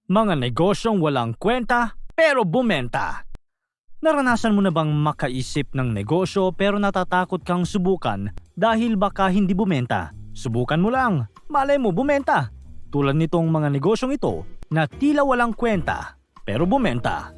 Mga negosyong walang kwenta pero bumenta. Naranasan mo na bang makaisip ng negosyo pero natatakot kang subukan dahil baka hindi bumenta? Subukan mo lang, malay mo bumenta. Tulad nitong mga negosyong ito na tila walang kwenta pero bumenta.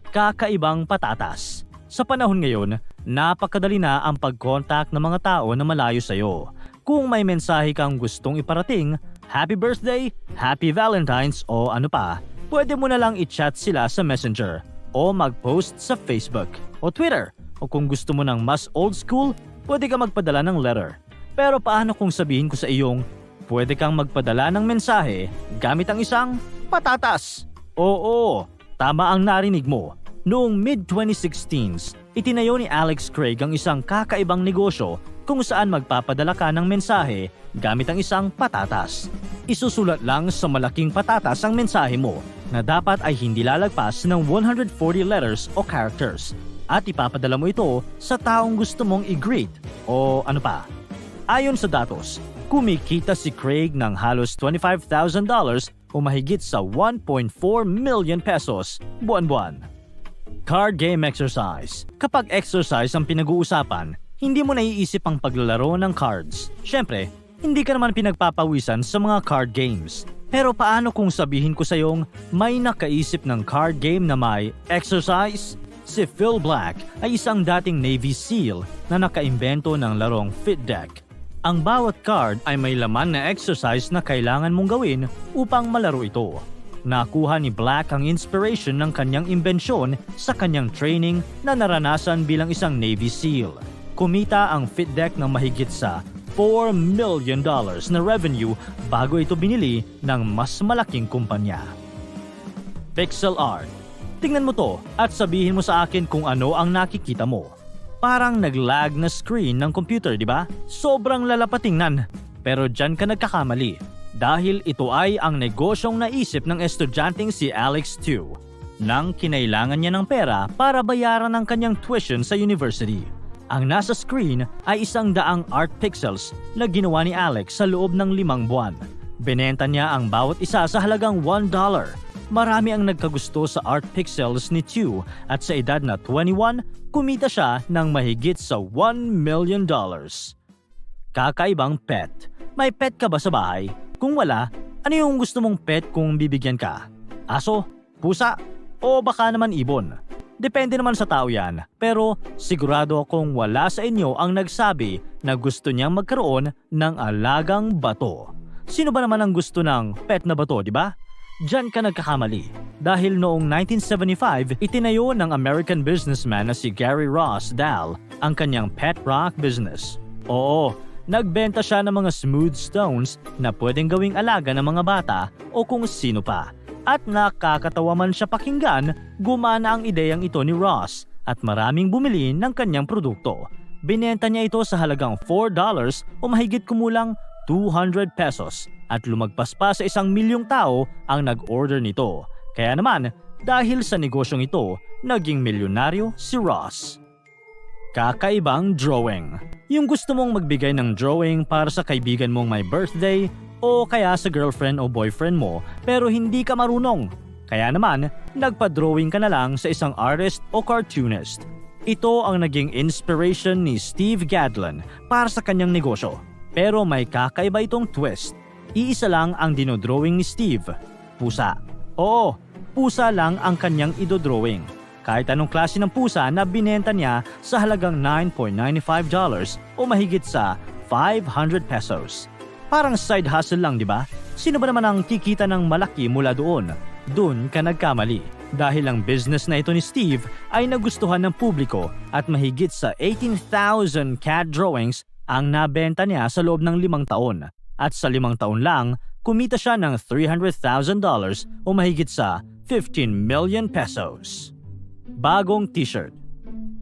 Kakaibang patatas. Sa panahon ngayon, napakadali na ang pag-contact ng mga tao na malayo sa iyo. Kung may mensahe kang gustong iparating, Happy Birthday, Happy Valentine's o ano pa, pwede mo na lang i-chat sila sa Messenger o mag-post sa Facebook o Twitter. O kung gusto mo ng mas old school, pwede ka magpadala ng letter. Pero paano kung sabihin ko sa iyong pwede kang magpadala ng mensahe gamit ang isang patatas? Oo, tama ang narinig mo. Noong mid-2016s, itinayo ni Alex Craig ang isang kakaibang negosyo kung saan magpapadala ka ng mensahe gamit ang isang patatas. Isusulat lang sa malaking patatas ang mensahe mo na dapat ay hindi lalagpas ng 140 letters o characters at ipapadala mo ito sa taong gusto mong i-greet o ano pa. Ayon sa datos, kumikita si Craig ng halos $25,000 o mahigit sa 1.4 million pesos buwan-buwan. Card game exercise. Kapag exercise ang pinag-uusapan, hindi mo naiisip ang paglalaro ng cards. Siyempre, hindi ka naman pinagpapawisan sa mga card games. Pero paano kung sabihin ko sa iyong may nakaisip ng card game na may exercise? Si Phil Black ay isang dating Navy SEAL na nakaimbento ng larong Fit Deck. Ang bawat card ay may laman na exercise na kailangan mong gawin upang malaro ito. Nakuha ni Black ang inspiration ng kanyang imbensyon sa kanyang training na naranasan bilang isang Navy SEAL. Kumita ang Fit Deck ng mahigit sa $4 million na revenue bago ito binili ng mas malaking kumpanya. Pixel art. Tingnan mo to at sabihin mo sa akin kung ano ang nakikita mo. Parang nag-lag na screen ng computer, di ba? Sobrang lalapatingnan. Pero dyan ka nagkakamali. Dahil ito ay ang negosyong naisip ng estudyanteng si Alex Tu nang kinailangan niya ng pera para bayaran ang kanyang tuition sa university. Ang nasa screen ay 100 art pixels na ginawa ni Alex sa loob ng 5 buwan. Binenta niya ang bawat isa sa halagang $1. Marami ang nagkagusto sa art pixels ni Tu at sa edad na 21, kumita siya ng mahigit sa $1 million. Kakaibang pet. May pet ka ba sa bahay? Kung wala, ano yung gusto mong pet kung bibigyan ka? Aso? Pusa? O baka naman ibon? Depende naman sa tao yan, pero sigurado akong wala sa inyo ang nagsabi na gusto niyang magkaroon ng alagang bato. Sino ba naman ang gusto ng pet na bato, di ba? Diyan ka nagkakamali. Dahil noong 1975, itinayo ng American businessman na si Gary Ross Dahl ang kanyang pet rock business. Oo, nagbenta siya ng mga smooth stones na pwedeng gawing alaga ng mga bata o kung sino pa. At nakakatawa man siya pakinggan, gumana ang ideyang ito ni Ross at maraming bumili ng kanyang produkto. Binenta niya ito sa halagang $4 o mahigit kumulang 200 pesos at lumagpas pa sa 1 milyong tao ang nag-order nito. Kaya naman, dahil sa negosyong ito, naging milyonaryo si Ross. Kakaibang drawing. Yung gusto mong magbigay ng drawing para sa kaibigan mong may birthday o kaya sa girlfriend o boyfriend mo pero hindi ka marunong. Kaya naman, nagpa-drawing ka na lang sa isang artist o cartoonist. Ito ang naging inspiration ni Steve Gadlin para sa kanyang negosyo. Pero may kakaiba itong twist. Iisa lang ang dinodrawing ni Steve. Pusa. Oo, pusa lang ang kanyang idodrawing. Kahit anong klase ng pusa na binenta niya sa halagang $9.95 o mahigit sa 500 pesos. Parang side hustle lang, di ba? Sino ba naman ang kikita ng malaki mula doon? Doon ka nagkamali. Dahil ang business na ito ni Steve ay nagustuhan ng publiko at mahigit sa 18,000 CAD drawings ang nabenta niya sa loob ng 5 taon. At sa 5 taon lang, kumita siya ng $300,000 o mahigit sa 15 million pesos. Bagong t-shirt.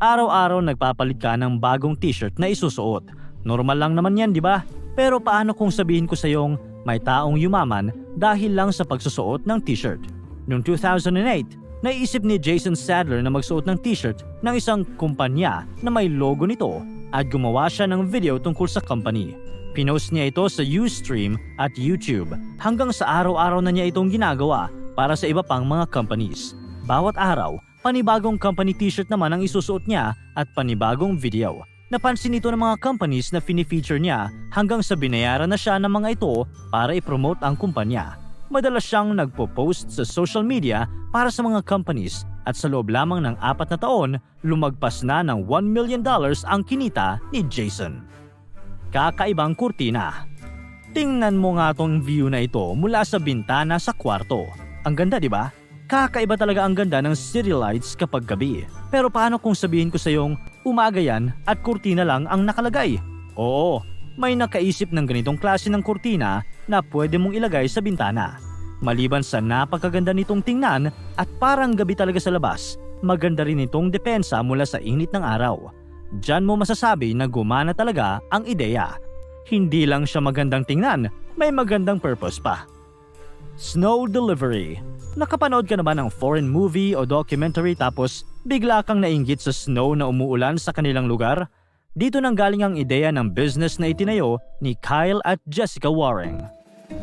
Araw-araw nagpapalit ka ng bagong t-shirt na isusuot. Normal lang naman yan, di ba? Pero paano kung sabihin ko sa iyong may taong yumaman dahil lang sa pagsusuot ng t-shirt? Noong 2008, naisip ni Jason Sadler na magsuot ng t-shirt ng isang kumpanya na may logo nito at gumawa siya ng video tungkol sa company. Pinost niya ito sa Ustream at YouTube hanggang sa araw-araw na niya itong ginagawa para sa iba pang mga companies. Bawat araw, panibagong company t-shirt naman ang isusuot niya at panibagong video. Napansin ito ng mga companies na fini-feature niya hanggang sa binayaran na siya ng mga ito para i-promote ang kumpanya. Madalas siyang nagpo-post sa social media para sa mga companies at sa loob lamang ng 4 na taon, lumagpas na ng $1 million ang kinita ni Jason. Kakaibang kurtina. Tingnan mo nga tong view na ito mula sa bintana sa kwarto. Ang ganda, di ba? Kakaiba talaga ang ganda ng city lights kapag gabi. Pero paano kung sabihin ko sa iyong umaga yan at kurtina lang ang nakalagay? Oo, may nakaisip ng ganitong klase ng kurtina na pwede mong ilagay sa bintana. Maliban sa napakaganda nitong tingnan at parang gabi talaga sa labas, maganda rin itong depensa mula sa init ng araw. Diyan mo masasabi na gumana talaga ang ideya. Hindi lang siya magandang tingnan, may magandang purpose pa. Snow delivery. Nakapanood ka na ba ng foreign movie o documentary tapos bigla kang nainggit sa snow na umuulan sa kanilang lugar? Dito nang galing ang ideya ng business na itinayo ni Kyle at Jessica Waring.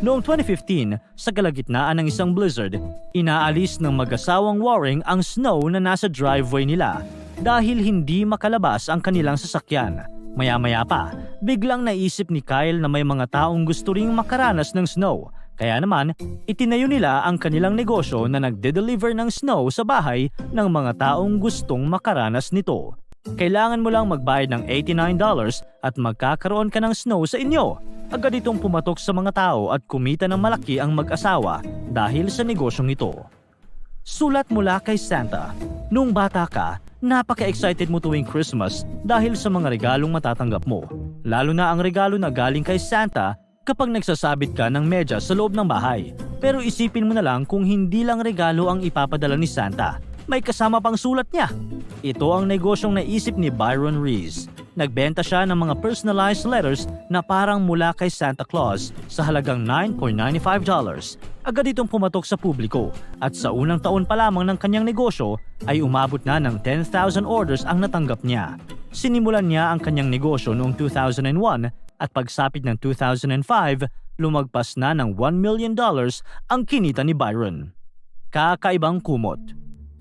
Noong 2015, sa kalagitnaan ng isang blizzard, inaalis ng mag-asawang Waring ang snow na nasa driveway nila dahil hindi makalabas ang kanilang sasakyan. Maya-maya pa, biglang naisip ni Kyle na may mga taong gusto ring makaranas ng snow. Kaya naman, itinayo nila ang kanilang negosyo na nagde-deliver ng snow sa bahay ng mga taong gustong makaranas nito. Kailangan mo lang magbayad ng $89 at magkakaroon ka ng snow sa inyo. Agad itong pumatok sa mga tao at kumita ng malaki ang mag-asawa dahil sa negosyong ito. Sulat mula kay Santa. Nung bata ka, napaka-excited mo tuwing Christmas dahil sa mga regalong matatanggap mo. Lalo na ang regalo na galing kay Santa kapag nagsasabit ka ng medyas sa loob ng bahay. Pero isipin mo na lang kung hindi lang regalo ang ipapadala ni Santa. May kasama pang sulat niya. Ito ang negosyong naisip ni Byron Rees. Nagbenta siya ng mga personalized letters na parang mula kay Santa Claus sa halagang $9.95. Agad itong pumatok sa publiko at sa unang taon pa lamang ng kanyang negosyo ay umabot na ng 10,000 orders ang natanggap niya. Sinimulan niya ang kanyang negosyo noong 2001 at pagsapit ng 2005, lumagpas na ng $1 million ang kinita ni Byron. Kakaibang kumot.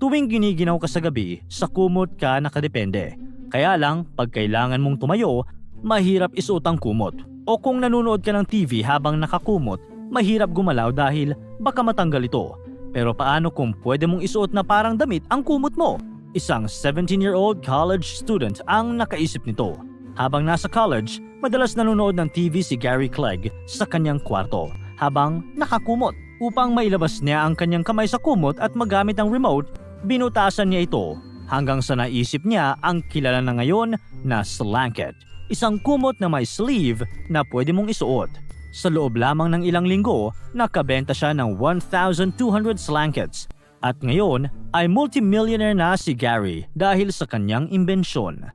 Tuwing giniginaw ka sa gabi, sa kumot ka nakadepende. Kaya lang, pag kailangan mong tumayo, mahirap isuot ang kumot. O kung nanonood ka ng TV habang nakakumot, mahirap gumalaw dahil baka matanggal ito. Pero paano kung pwede mong isuot na parang damit ang kumot mo? Isang 17-year-old college student ang nakaisip nito. Habang nasa college, madalas nanonood ng TV si Gary Clegg sa kanyang kwarto habang nakakumot. Upang mailabas niya ang kanyang kamay sa kumot at magamit ang remote, binutasan niya ito hanggang sa naisip niya ang kilala na ngayon na slanket. Isang kumot na may sleeve na pwede mong isuot. Sa loob lamang ng ilang linggo, nakabenta siya ng 1,200 slankets. At ngayon ay multimillionaire na si Gary dahil sa kanyang imbensyon.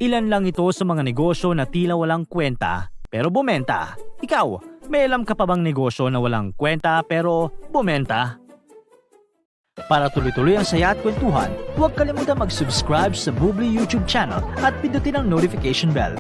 Ilan lang ito sa mga negosyo na tila walang kwenta pero bumenta. Ikaw, may alam ka pa bang negosyo na walang kwenta pero bumenta? Para tuloy-tuloy ang saya at kwentuhan, huwag kalimutan mag-subscribe sa Bubbly YouTube channel at pindutin ang notification bell.